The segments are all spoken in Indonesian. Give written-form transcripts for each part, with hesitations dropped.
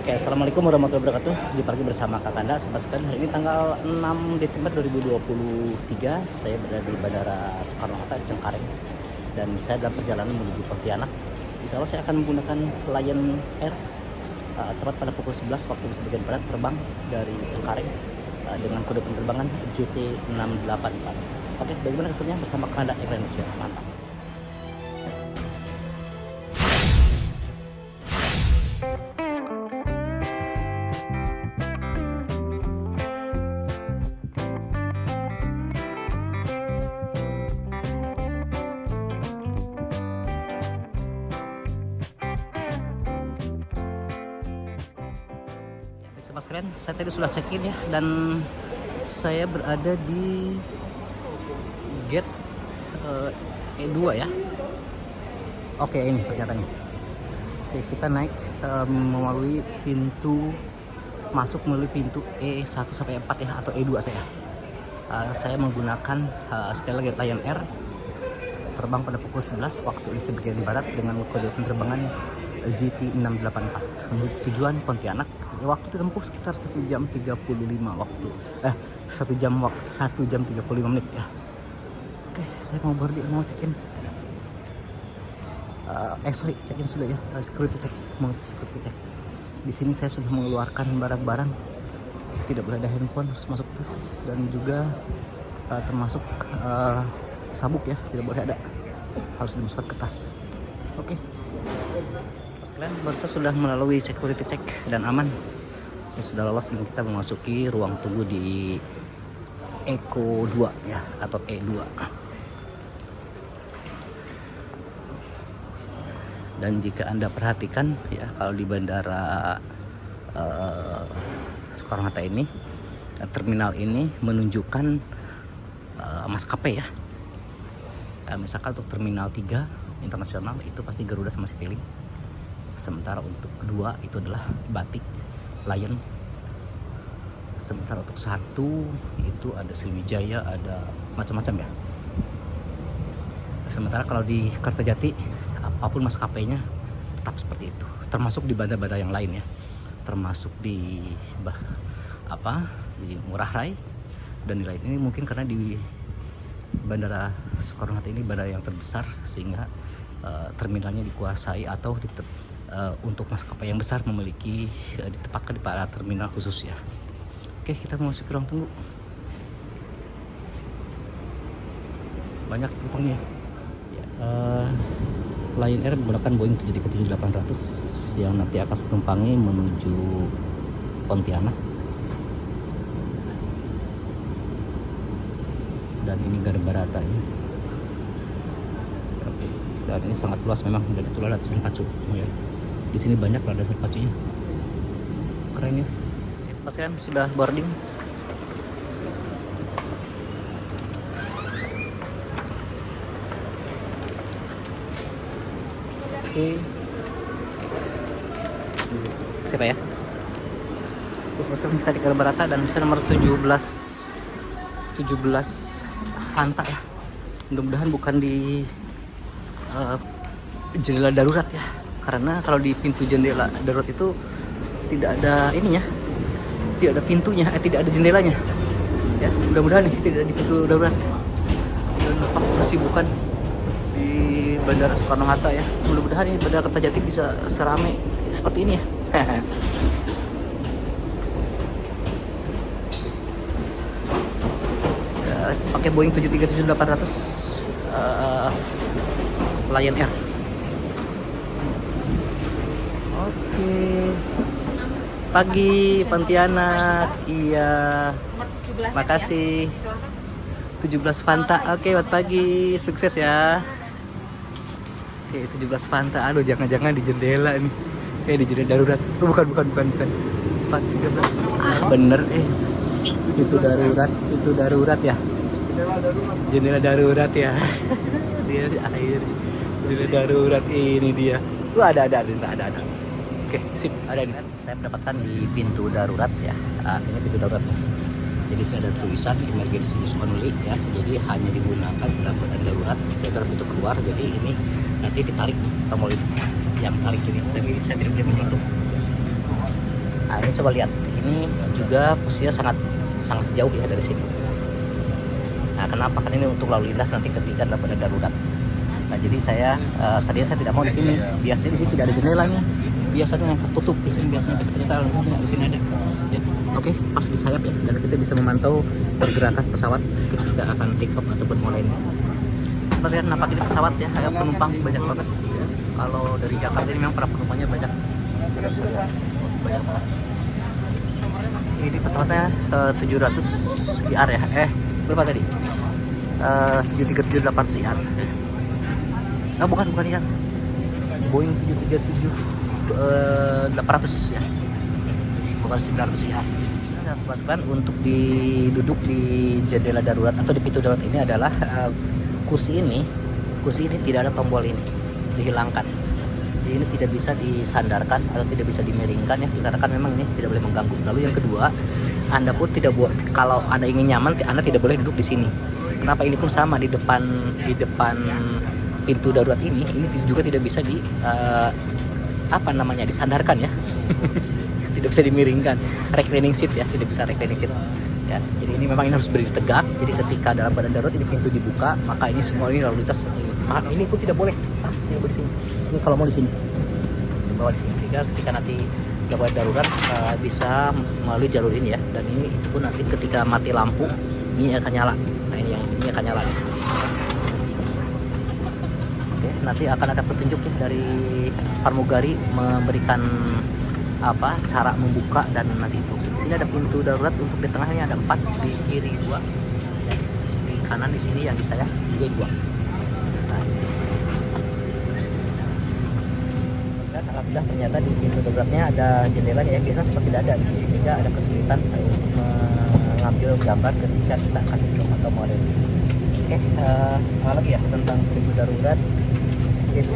Oke, assalamualaikum warahmatullahi wabarakatuh. Jumpa lagi bersama Kakanda. Sobat sekalian, hari ini tanggal 6 Desember 2023. Saya berada di Bandara Soekarno-Hatta di Cengkareng dan saya dalam perjalanan menuju Pontianak. Insya Allah saya akan menggunakan Lion Air tepat pada pukul 11 waktu Indonesia bagian barat, terbang dari Cengkareng dengan kode penerbangan JT684. Oke, bagaimana kesannya bersama Kakanda Air Indonesia? Mantap. Sobat sekalian, saya tadi sudah check in ya, dan saya berada di gate E2 ya. Oke, ini ternyata nih. Oke, kita naik melalui pintu masuk melalui pintu E1 sampai E4 ya, atau E2 saya. Saya menggunakan sekali lagi Lion Air, terbang pada pukul 11 waktu Indonesia bagian barat dengan kode penerbangan ZT684 tujuan Pontianak. Waktu ditempuh sekitar 1 jam 35 waktu 1 jam 35 menit ya. Oke, saya mau boarding, mau check in. Check in sudah ya. Security check, mau security check. Di sini saya sudah mengeluarkan barang-barang. Tidak boleh ada handphone, harus masuk tas, dan juga termasuk sabuk ya, tidak boleh ada, harus dimasukkan ke tas. Oke. Sekalian, baru saya sudah melalui security check dan aman. Saya sudah lolos dan kita memasuki ruang tunggu di Eko 2 ya, atau E2. Dan jika Anda perhatikan ya, kalau di bandara Soekarno-Hatta ini, terminal ini menunjukkan maskapai ya. Misalkan untuk terminal 3 internasional itu pasti Garuda sama Citylink. Sementara untuk kedua itu adalah Batik, Lion. Sementara untuk satu itu ada Sriwijaya, ada macam-macam ya. Sementara kalau di Kertajati, apapun maskapainya tetap seperti itu. Termasuk di bandara-bandara yang lain ya. Termasuk di di Ngurah Rai dan di lain. Ini mungkin karena di Bandara Soekarno-Hatta ini bandara yang terbesar, sehingga terminalnya dikuasai atau untuk maskapai yang besar memiliki ditempatkan di pada terminal khusus ya. Oke, kita memasuki ruang tunggu. Banyak penumpangnya. Lion Air menggunakan Boeing 737-800 yang nanti akan ditumpangi menuju Pontianak. Dan ini Garbarata ini. Dan ini sangat luas memang, dan itu landasan pacu ya. Di sini banyak landasan pacunya. Keren ya. Pastikan sudah boarding. Oke. Siapa ya? Terus pastikan kita di Garbarata dan saya nomor 17 Fanta ya. Mudah-mudahan bukan di jendela darurat ya, karena kalau di pintu jendela darurat itu tidak ada ininya, tidak ada pintunya, tidak ada jendelanya ya. Mudah-mudahan nih tidak di pintu darurat. Dan nampak kesibukan di Bandara Soekarno-Hatta ya. Mudah-mudahan ini Bandara Kertajati bisa serame seperti ini ya. Pakai Boeing 737-800 Lion Air. Oke. Pagi Pontianak. Iya. Makasih. 17 Fanta. Oke, buat pagi. Sukses ya. Oke, 17 Fanta. Aduh, jangan-jangan di jendela nih. Di jendela darurat. Oh, bukan. 413. Bener Itu darurat ya. Jendela darurat ya. Dia air. Jendela darurat ini dia. Ada. Oke, sip, ada nih. Saya mendapatkan di pintu darurat ya. Ini pintu darurat. Jadi sini ada tulisan emergency use only ya. Jadi hanya digunakan dalam keadaan darurat. Kita pintu keluar. Jadi ini nanti ditarik tombol ini, yang tarik ini. Tapi saya tidak boleh menyentuh. ini coba lihat, ini juga posisinya sangat jauh ya dari sini. Nah, kenapa? Kan ini untuk lalu lintas nanti ketika ada darurat. Nah, jadi saya tadinya saya tidak mau di sini. Biasanya di sini tidak ada jendela nih. Biasanya yang tertutup di sini, biasanya ternyata di sini ada. Ya. Oke, pas di sayap ya, dan kita bisa memantau pergerakan pesawat ketika akan take off ataupun mau landing. Seperti nampak ini pesawat ya, penumpang banyak banget. Ya. Kalau dari Jakarta ini memang para penumpangnya banyak. Bisa lihat, banyak banget. Ini pesawatnya 700 IR ya. Berapa tadi? 737-800 IR. Oh, bukan IR. Boeing 737 800 ya. Bukan 900 IR. Nah, sebabkan untuk duduk di jendela darurat atau di pintu darurat ini adalah kursi ini tidak ada tombol ini, dihilangkan. Jadi ini tidak bisa disandarkan atau tidak bisa dimiringkan ya, karena kan memang ini tidak boleh mengganggu. Lalu yang kedua, Anda pun tidak boleh, kalau Anda ingin nyaman, Anda tidak boleh duduk di sini. Kenapa? Ini pun sama, di depan pintu darurat ini juga tidak bisa disandarkan ya. Tidak bisa dimiringkan, reclining seat ya, tidak bisa reclining seat ya. Jadi ini memang harus berdiri tegak. Jadi ketika dalam keadaan darurat ini pintu dibuka, maka ini semua ini lalu lintas ini pun tidak boleh, pasti di sini. Ini kalau mau di sini, dibawa di sini, sehingga ketika nanti dapat darurat bisa melalui jalur ini ya. Dan ini itu pun nanti ketika mati lampu ini akan nyala. Nah, ini akan nyala. Oke, nanti akan ada petunjuk ya dari pramugari memberikan cara membuka, dan nanti itu di sini ada pintu darurat. Untuk di tengahnya ada 4, di kiri 2, di kanan di sini yang di saya juga 2. Nah, alhamdulillah ternyata di pintu daruratnya ada jendelanya ya, biasa seperti tidak ada, sehingga ada kesulitan untuk mengambil gambar ketika kita akan hidup atau mau landing. Oke, apa lagi ya tentang pintu darurat? Jadi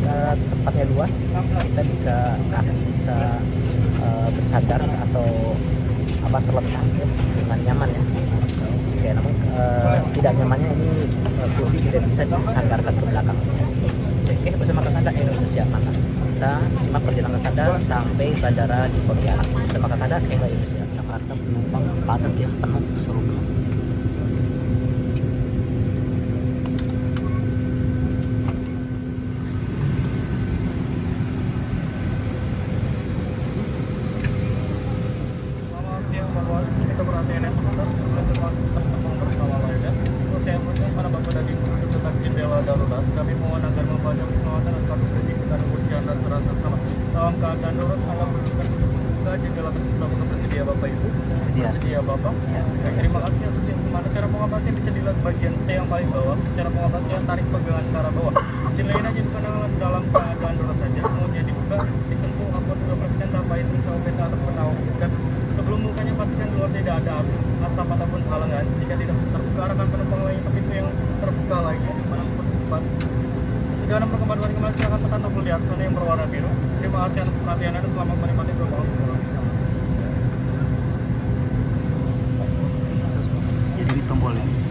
tempatnya luas, kita bisa bersandar atau terletak ya, dengan nyaman ya. Oke, namun tidak nyamannya ini kursi tidak bisa disandarkan ke belakang. Oke, bersama Kakanda Indonesia Mantap. Kita simak perjalanan Kakanda sampai bandara di Pontianak. Bersama Kakanda Indonesia. Jakarta penumpang padat ya, penuh, seru penuh. Kami mohon agar membaca keselamatan dan kami berikan kursi Anda serasa salah. Dalam keadaan darurat, Anda bertugas untuk membuka jendela tersebut. Apakah bersedia Bapak Ibu? Bersedia Bapak? Ya. Saya terima kasih atas kesempatan. Cara pengoperasian bisa dilihat bagian C yang paling bawah. Cara pengoperasian tarik pegangan ke arah bawah. Jendela ini dibuka dalam keadaan darurat saja. Kemudian dibuka, disentuh apabila mengoperasikan tanpa itu peta atau penawar. Dan sebelum bukanya pastikan luar tidak ada api, asap ataupun halangan. Jika tidak bisa terbuka, arahkan penumpang lain ke pintu yang terbuka lainnya. Jika Anda berkembang kembali, silakan tekan tombol di atas sana yang berwarna biru. Terima kasih atas perhatian Anda. Selamat menikmati penerbangan sekolah. Jadi di tombol ini.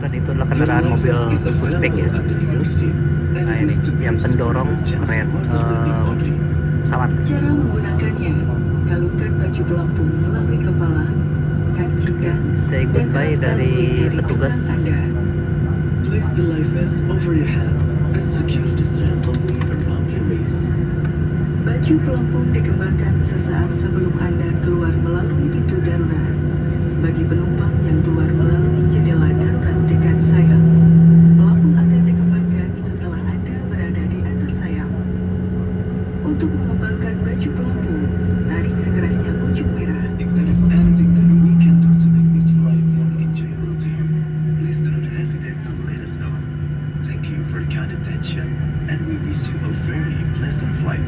Itu adalah kendaraan mobil pushback ya. Nah, ini yang pendorong rem pesawat. Cara menggunakannya, galungkan baju pelampung melalui kepala, kancingkan, Say goodbye dari petugas. Place the life vest over your head and secure the strap firmly around your waist. Baju pelampung dikembangkan sesaat sebelum Anda keluar melalui pintu darurat. Bagi penumpang yang keluar melalui jendela darurat dekat sayap, pelampung akan dikembangkan setelah Anda berada di atas sayap. Untuk mengembangkan baju pelampung, tarik sekerasnya ujung merah. If there is anything that we can do to make this flight more enjoyable to you, please do not hesitate to let us know. Thank you for your kind attention, and we wish you a very pleasant flight.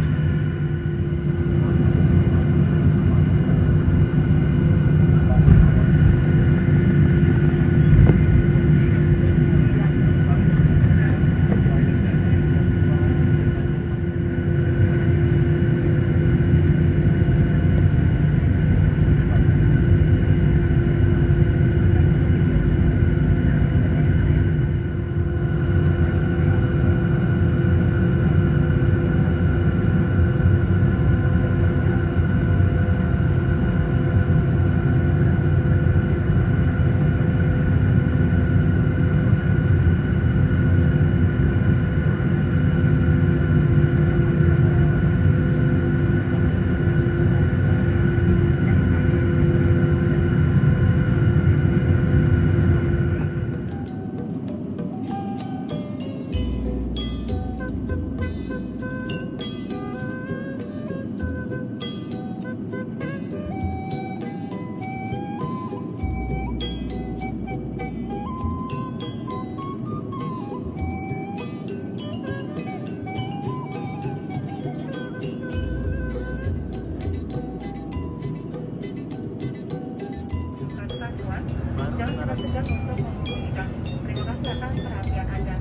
segan untuk menghubungi kami. Terima kasih atas perhatian Anda.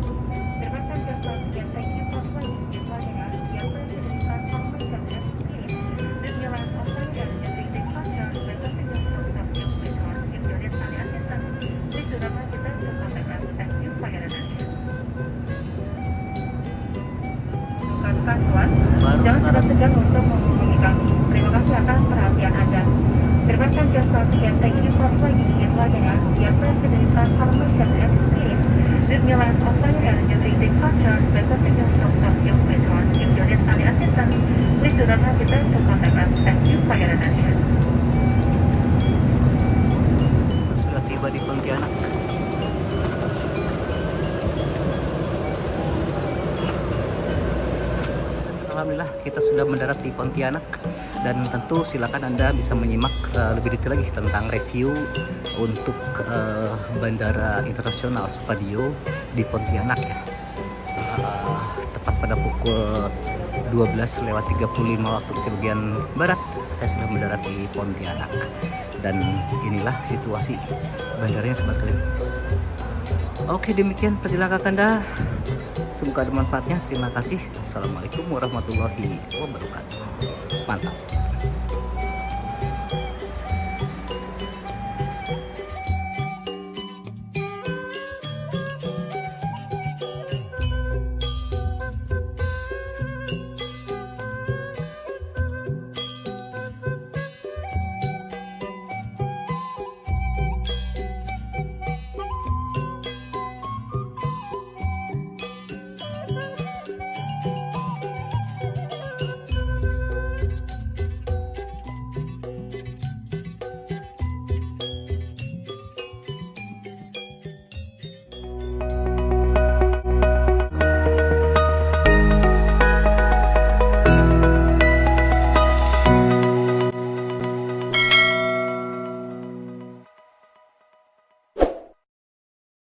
Terima kasih yang thank you for flying with Ryanair. Your president confirmation has been. This new line of Ryanair using departure by passengers from Tokyo Airport. If you need any assistance, please do not hesitate to contact us. Thank you for your attention. Tuan, Baru jangan sekarang. segan untuk menghubungi kami. Terima kasih atas perhatian Anda. Terima kasih yang thank you for flying with Ryanair. Your president confirmation has been. This new line of Ryanair using departure by passengers from Tokyo Airport. If you need any assistance, please do not hesitate to contact us. Thank you for your attention. Sudah tiba di Pontianak. Alhamdulillah kita sudah mendarat di Pontianak, dan tentu silakan Anda bisa menyimak lebih detail lagi tentang review untuk Bandara Internasional Supadio di Pontianak ya. Tepat pada pukul 12:35 waktu Indonesia bagian barat saya sudah mendarat di Pontianak, dan inilah situasi bandaranya sama sekali. Oke, demikian perjalanan Anda. Semoga ada manfaatnya. Terima kasih. Assalamualaikum warahmatullahi wabarakatuh. Mantap.